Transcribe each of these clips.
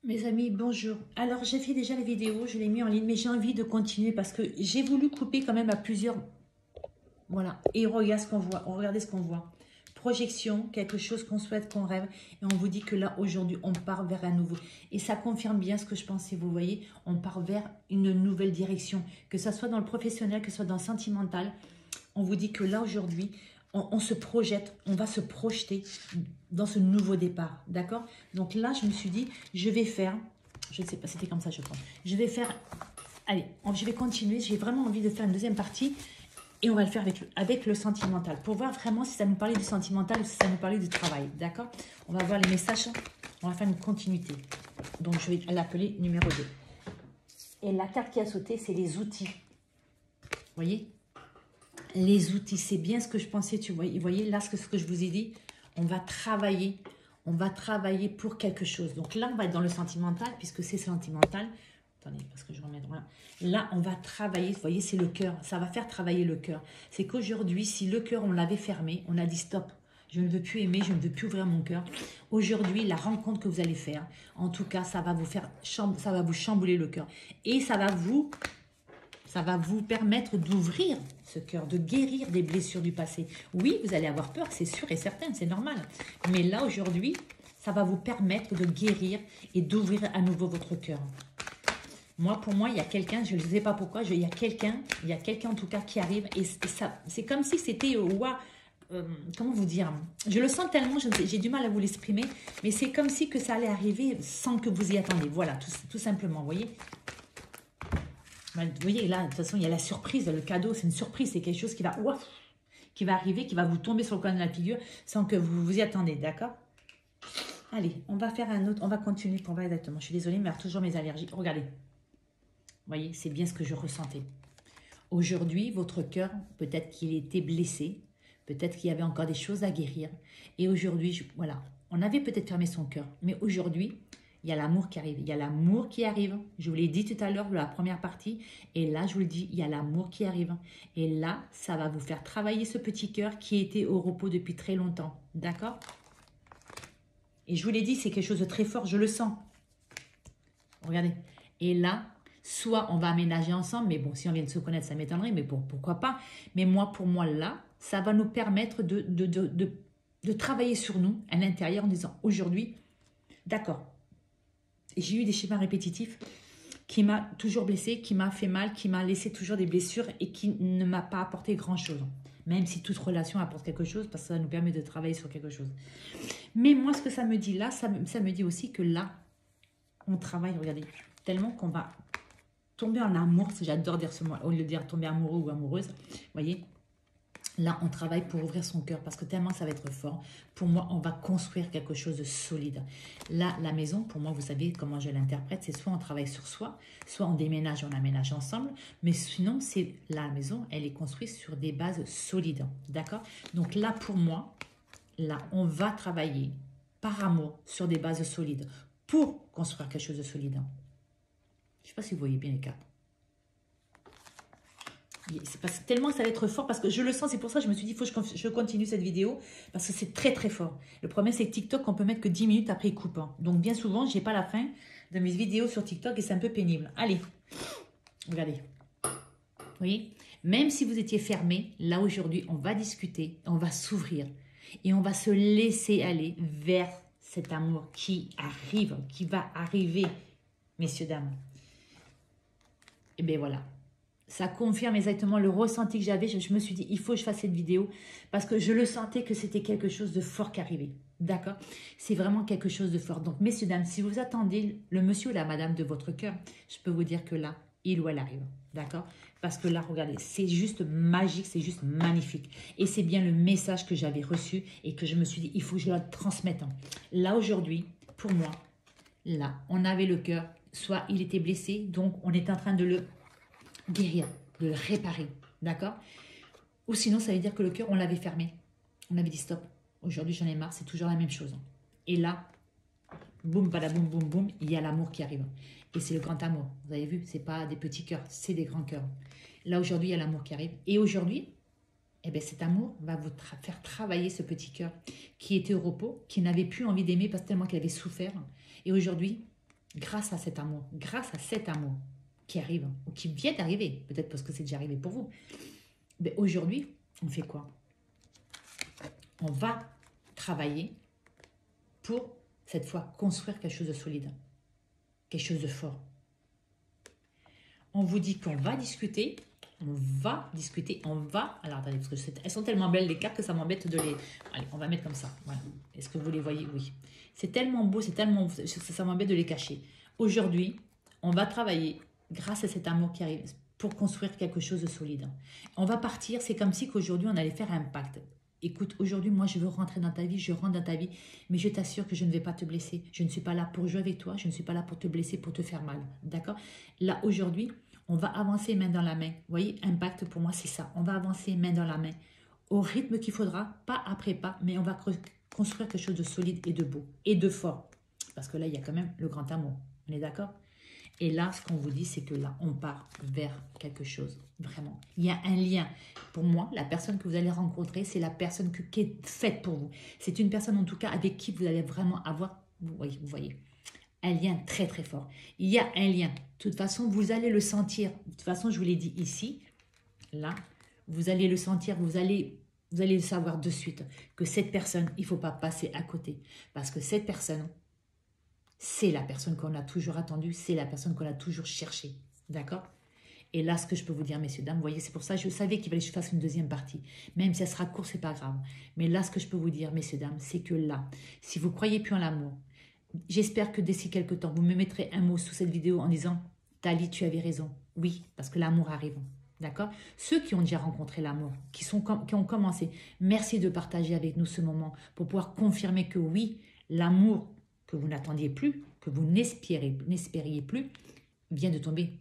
Mes amis, bonjour. Alors, j'ai fait déjà la vidéo, je l'ai mis en ligne, mais j'ai envie de continuer parce que j'ai voulu couper quand même à plusieurs. Voilà. Et regarde ce qu'on voit. Regardez ce qu'on voit. Projection, quelque chose qu'on souhaite, qu'on rêve. Et on vous dit que là, aujourd'hui, on part vers un nouveau. Et ça confirme bien ce que je pensais, vous voyez. On part vers une nouvelle direction. Que ce soit dans le professionnel, que ce soit dans le sentimental. On vous dit que là, aujourd'hui, on se projette, on va se projeter dans ce nouveau départ, d'accord? Donc là, je me suis dit, je vais faire, je ne sais pas, c'était comme ça, je crois. Je vais faire, allez, je vais continuer, j'ai vraiment envie de faire une deuxième partie et on va le faire avec le sentimental pour voir vraiment si ça nous parlait du sentimental ou si ça nous parlait du travail, d'accord? On va voir les messages, on va faire une continuité. Donc, je vais l'appeler numéro 2. Et la carte qui a sauté, c'est les outils. Vous voyez? Les outils, c'est bien ce que je pensais, tu vois. Vous voyez, là, ce que je vous ai dit, on va travailler pour quelque chose. Donc là, on va être dans le sentimental, puisque c'est sentimental. Attendez, parce que je remets droit. Là, on va travailler, vous voyez, c'est le cœur. Ça va faire travailler le cœur. C'est qu'aujourd'hui, si le cœur, on l'avait fermé, on a dit stop. Je ne veux plus aimer, je ne veux plus ouvrir mon cœur. Aujourd'hui, la rencontre que vous allez faire, en tout cas, ça va vous faire, ça va vous chambouler le cœur. Et ça va vous permettre d'ouvrir ce cœur, de guérir des blessures du passé. Oui, vous allez avoir peur, c'est sûr et certain, c'est normal. Mais là, aujourd'hui, ça va vous permettre de guérir et d'ouvrir à nouveau votre cœur. Moi, pour moi, il y a quelqu'un, je ne sais pas pourquoi, il y a quelqu'un en tout cas qui arrive et ça, c'est comme si c'était, comment vous dire, je le sens tellement, j'ai du mal à vous l'exprimer, mais c'est comme si que ça allait arriver sans que vous y attendiez. Voilà, tout simplement, vous voyez. Vous voyez, là, de toute façon, il y a la surprise, le cadeau, c'est une surprise, c'est quelque chose qui va, ouf, qui va arriver, qui va vous tomber sur le coin de la figure sans que vous vous y attendez, d'accord? Allez, on va faire un autre, on va continuer pour voir exactement. Je suis désolée, mais toujours mes allergies. Regardez, vous voyez, c'est bien ce que je ressentais. Aujourd'hui, votre cœur, peut-être qu'il était blessé, peut-être qu'il y avait encore des choses à guérir. Et aujourd'hui, voilà, on avait peut-être fermé son cœur, mais aujourd'hui, il y a l'amour qui arrive. Il y a l'amour qui arrive. Je vous l'ai dit tout à l'heure dans la première partie. Et là, je vous le dis, il y a l'amour qui arrive. Et là, ça va vous faire travailler ce petit cœur qui était au repos depuis très longtemps. D'accord? Et je vous l'ai dit, c'est quelque chose de très fort. Je le sens. Regardez. Et là, soit on va aménager ensemble. Mais bon, si on vient de se connaître, ça m'étonnerait. Mais bon, pourquoi pas? Mais moi, pour moi, là, ça va nous permettre de travailler sur nous à l'intérieur en disant, aujourd'hui, d'accord. J'ai eu des schémas répétitifs qui m'a toujours blessé, qui m'a fait mal, qui m'a laissé toujours des blessures et qui ne m'a pas apporté grand-chose. Même si toute relation apporte quelque chose, parce que ça nous permet de travailler sur quelque chose. Mais moi, ce que ça me dit là, ça me dit aussi que là, on travaille, regardez, tellement qu'on va tomber en amour, j'adore dire ce mot, au lieu de dire tomber amoureux ou amoureuse, vous voyez. Là, on travaille pour ouvrir son cœur parce que tellement ça va être fort. Pour moi, on va construire quelque chose de solide. Là, la maison, pour moi, vous savez comment je l'interprète, c'est soit on travaille sur soi, soit on déménage, on aménage ensemble. Mais sinon, c'est la maison, elle est construite sur des bases solides. D'accord? Donc là, pour moi, là, on va travailler par amour sur des bases solides pour construire quelque chose de solide. Je ne sais pas si vous voyez bien les cartes. C'est parce que tellement ça va être fort, parce que je le sens, c'est pour ça que je me suis dit, il faut que je continue cette vidéo, parce que c'est très très fort. Le problème, c'est que TikTok, on peut mettre que 10 minutes après il coupe. Donc bien souvent, je n'ai pas la fin de mes vidéos sur TikTok et c'est un peu pénible. Allez, regardez. Vous voyez, même si vous étiez fermé, là aujourd'hui, on va discuter, on va s'ouvrir et on va se laisser aller vers cet amour qui arrive, qui va arriver, messieurs, dames. Et bien voilà. Ça confirme exactement le ressenti que j'avais. Je me suis dit, il faut que je fasse cette vidéo parce que je le sentais que c'était quelque chose de fort qui arrivait. D'accord? C'est vraiment quelque chose de fort. Donc, messieurs, dames, si vous attendez le monsieur ou la madame de votre cœur, je peux vous dire que là, il ou elle arrive. D'accord? Parce que là, regardez, c'est juste magique, c'est juste magnifique. Et c'est bien le message que j'avais reçu et que je me suis dit, il faut que je le transmette. Là, aujourd'hui, pour moi, là, on avait le cœur, soit il était blessé, donc on est en train de le guérir, de le réparer, d'accord? Ou sinon, ça veut dire que le cœur, on l'avait fermé. On avait dit stop. Aujourd'hui, j'en ai marre, c'est toujours la même chose. Et là, boum, badaboum, boum, boum, il y a l'amour qui arrive. Et c'est le grand amour. Vous avez vu, c'est pas des petits cœurs, c'est des grands cœurs. Là, aujourd'hui, il y a l'amour qui arrive. Et aujourd'hui, eh bien, cet amour va vous faire travailler ce petit cœur qui était au repos, qui n'avait plus envie d'aimer parce que tellement qu'il avait souffert. Et aujourd'hui, grâce à cet amour, qui arrive, ou qui vient d'arriver, peut-être parce que c'est déjà arrivé pour vous. Mais aujourd'hui, on fait quoi? On va travailler pour, cette fois, construire quelque chose de solide, quelque chose de fort. On vous dit qu'on va discuter, Alors, attendez, parce que elles sont tellement belles, les cartes, que ça m'embête de les... Allez, on va mettre comme ça, voilà. Est-ce que vous les voyez? Oui. C'est tellement beau, ça m'embête de les cacher. Aujourd'hui, on va travailler, grâce à cet amour qui arrive, pour construire quelque chose de solide. On va partir, c'est comme si qu'aujourd'hui, on allait faire un pacte. Écoute, aujourd'hui, moi, je veux rentrer dans ta vie, je rentre dans ta vie, mais je t'assure que je ne vais pas te blesser. Je ne suis pas là pour jouer avec toi, je ne suis pas là pour te blesser, pour te faire mal. D'accord? Là, aujourd'hui, on va avancer main dans la main. Vous voyez, un pacte, pour moi, c'est ça. On va avancer main dans la main, au rythme qu'il faudra, pas après pas, mais on va construire quelque chose de solide et de beau, et de fort. Parce que là, il y a quand même le grand amour. On est d'accord? Et là, ce qu'on vous dit, c'est que là, on part vers quelque chose, vraiment. Il y a un lien. Pour moi, la personne que vous allez rencontrer, c'est la personne qui est faite pour vous. C'est une personne, en tout cas, avec qui vous allez vraiment avoir, vous voyez, un lien très, très fort. Il y a un lien. De toute façon, vous allez le sentir. De toute façon, je vous l'ai dit ici, là, vous allez le sentir, vous allez le savoir de suite, que cette personne, il ne faut pas passer à côté. Parce que cette personne, c'est la personne qu'on a toujours attendue, c'est la personne qu'on a toujours cherchée. D'accord? Et là, ce que je peux vous dire, messieurs, dames, vous voyez, c'est pour ça que je savais qu'il fallait que je fasse une deuxième partie. Même si elle sera courte, c'est pas grave. Mais là, ce que je peux vous dire, messieurs, dames, c'est que là, si vous croyez plus en l'amour, j'espère que d'ici quelques temps, vous me mettrez un mot sous cette vidéo en disant « Thalie, tu avais raison. » Oui, parce que l'amour arrive. D'accord? Ceux qui ont déjà rencontré l'amour, qui ont commencé, merci de partager avec nous ce moment pour pouvoir confirmer que oui, l'amour que vous n'attendiez plus, que vous n'espériez plus, vient de tomber,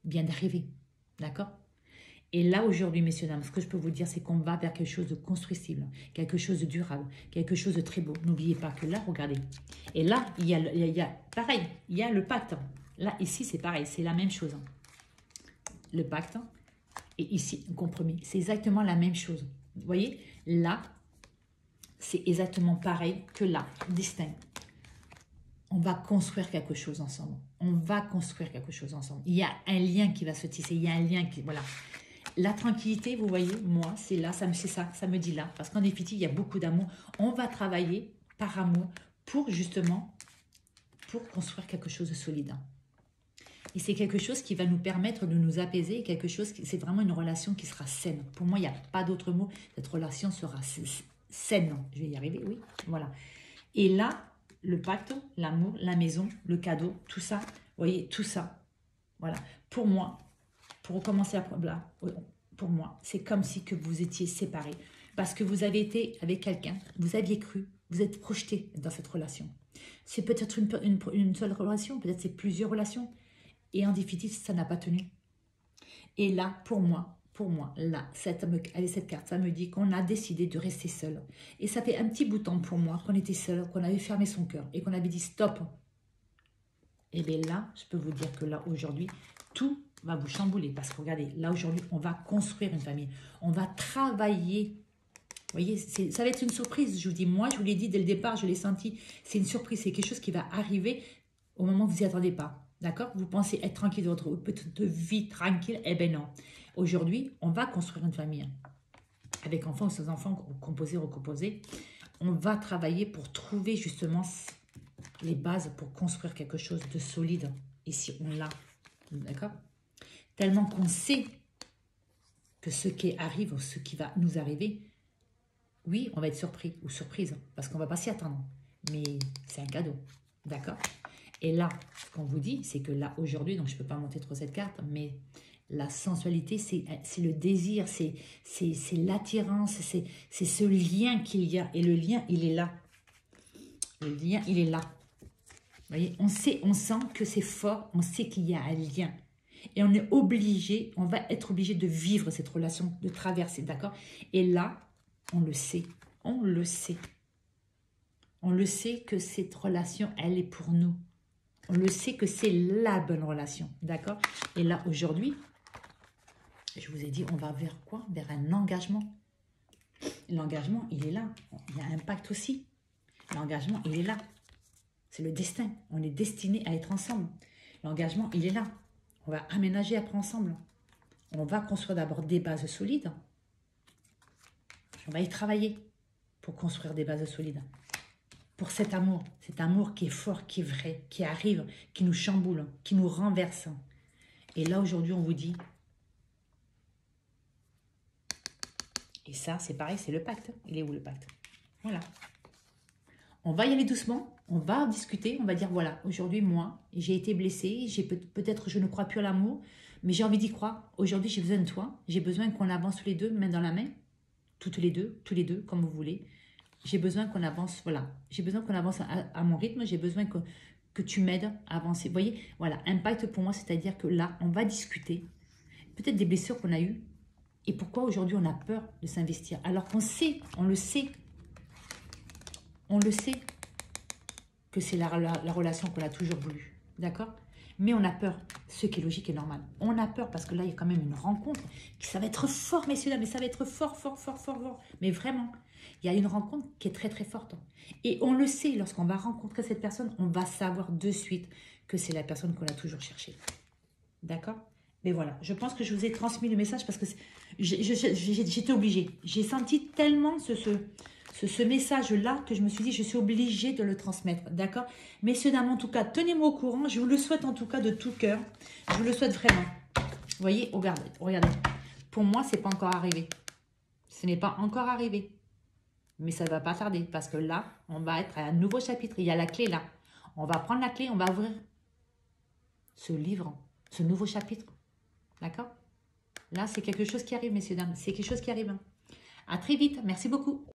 vient d'arriver. D'accord? Et là, aujourd'hui, messieurs, dames, ce que je peux vous dire, c'est qu'on va vers quelque chose de constructible, quelque chose de durable, quelque chose de très beau. N'oubliez pas que là, regardez. Et là, il y a pareil, il y a le pacte. Là, ici, c'est pareil, c'est la même chose. Le pacte. Et ici, un compromis. C'est exactement la même chose. Vous voyez, là, c'est exactement pareil que là, distinct. On va construire quelque chose ensemble. On va construire quelque chose ensemble. Il y a un lien qui va se tisser. Il y a un lien qui... Voilà. La tranquillité, vous voyez, moi, c'est là, c'est ça, ça me dit là. Parce qu'en définitive, il y a beaucoup d'amour. On va travailler par amour pour justement, pour construire quelque chose de solide. Et c'est quelque chose qui va nous permettre de nous apaiser. Quelque chose, c'est vraiment une relation qui sera saine. Pour moi, il n'y a pas d'autre mot. Cette relation sera saine. Je vais y arriver, oui. Voilà. Et là, le pacte, l'amour, la maison, le cadeau, tout ça, vous voyez, tout ça. Voilà. Pour moi, pour recommencer là, pour moi, c'est comme si que vous étiez séparés. Parce que vous avez été avec quelqu'un, vous aviez cru, vous êtes projeté dans cette relation. C'est peut-être une seule relation, peut-être c'est plusieurs relations. Et en définitive, ça n'a pas tenu. Et là, pour moi, là, cette carte, ça me dit qu'on a décidé de rester seul. Et ça fait un petit bout de temps pour moi qu'on était seul, qu'on avait fermé son cœur et qu'on avait dit stop. Et bien là, je peux vous dire que là, aujourd'hui, tout va vous chambouler. Parce que regardez, là, aujourd'hui, on va construire une famille. On va travailler. Vous voyez, ça va être une surprise. Je vous dis, moi, je vous l'ai dit dès le départ, je l'ai senti. C'est une surprise, c'est quelque chose qui va arriver au moment où vous n'y attendez pas. D'accord? Vous pensez être tranquille de votre petite vie tranquille? Eh bien non. Aujourd'hui, on va construire une famille. Avec enfants ou sans enfants, composés, recomposés. On va travailler pour trouver justement les bases pour construire quelque chose de solide. Ici, on l'a. D'accord? Tellement qu'on sait que ce qui arrive ou ce qui va nous arriver, oui, on va être surpris ou surprise parce qu'on ne va pas s'y attendre. Mais c'est un cadeau. D'accord? Et là, ce qu'on vous dit, c'est que là, aujourd'hui, donc je ne peux pas monter trop cette carte, mais la sensualité, c'est le désir, c'est l'attirance, c'est ce lien qu'il y a. Et le lien, il est là. Le lien, il est là. Vous voyez, on sent que c'est fort, on sait qu'il y a un lien. Et on est obligé, on va être obligé de vivre cette relation, de traverser, d'accord? Et là, on le sait, on le sait. On le sait que cette relation, elle est pour nous. On le sait que c'est la bonne relation, d'accord? Et là, aujourd'hui, je vous ai dit, on va vers quoi? Vers un engagement. L'engagement, il est là. Il y a un pacte aussi. L'engagement, il est là. C'est le destin. On est destiné à être ensemble. L'engagement, il est là. On va aménager après ensemble. On va construire d'abord des bases solides. On va y travailler pour construire des bases solides. Pour cet amour qui est fort, qui est vrai, qui arrive, qui nous chamboule, qui nous renverse. Et là, aujourd'hui, on vous dit... Et ça, c'est pareil, c'est le pacte. Il est où le pacte? Voilà. On va y aller doucement, on va discuter, on va dire, voilà, aujourd'hui, moi, j'ai été blessée, peut-être je ne crois plus à l'amour, mais j'ai envie d'y croire. Aujourd'hui, j'ai besoin de toi, j'ai besoin qu'on avance tous les deux, main dans la main, toutes les deux, tous les deux, comme vous voulez. J'ai besoin qu'on avance, voilà, j'ai besoin qu'on avance à mon rythme, j'ai besoin que tu m'aides à avancer. Vous voyez, voilà, un pacte pour moi, c'est-à-dire que là, on va discuter, peut-être des blessures qu'on a eues, et pourquoi aujourd'hui on a peur de s'investir, alors qu'on sait, on le sait, que c'est la relation qu'on a toujours voulu, d'accord? Mais on a peur, ce qui est logique et normal. On a peur parce que là, il y a quand même une rencontre, ça va être fort, messieurs, dames, mais ça va être fort, fort, fort, fort, fort. Mais vraiment, il y a une rencontre qui est très, très forte. Et on le sait, lorsqu'on va rencontrer cette personne, on va savoir de suite que c'est la personne qu'on a toujours cherchée. D'accord? Mais voilà, je pense que je vous ai transmis le message parce que j'étais obligée. J'ai senti tellement ce message-là que je me suis dit, je suis obligée de le transmettre. D'accord? Messieurs, dames, en tout cas, tenez-moi au courant. Je vous le souhaite en tout cas de tout cœur. Je vous le souhaite vraiment. Vous voyez, regardez, regardez. Pour moi, ce n'est pas encore arrivé. Ce n'est pas encore arrivé. Mais ça ne va pas tarder parce que là, on va être à un nouveau chapitre. Il y a la clé là. On va prendre la clé, on va ouvrir ce livre, ce nouveau chapitre. D'accord? Là, c'est quelque chose qui arrive, messieurs, dames. C'est quelque chose qui arrive. À très vite. Merci beaucoup.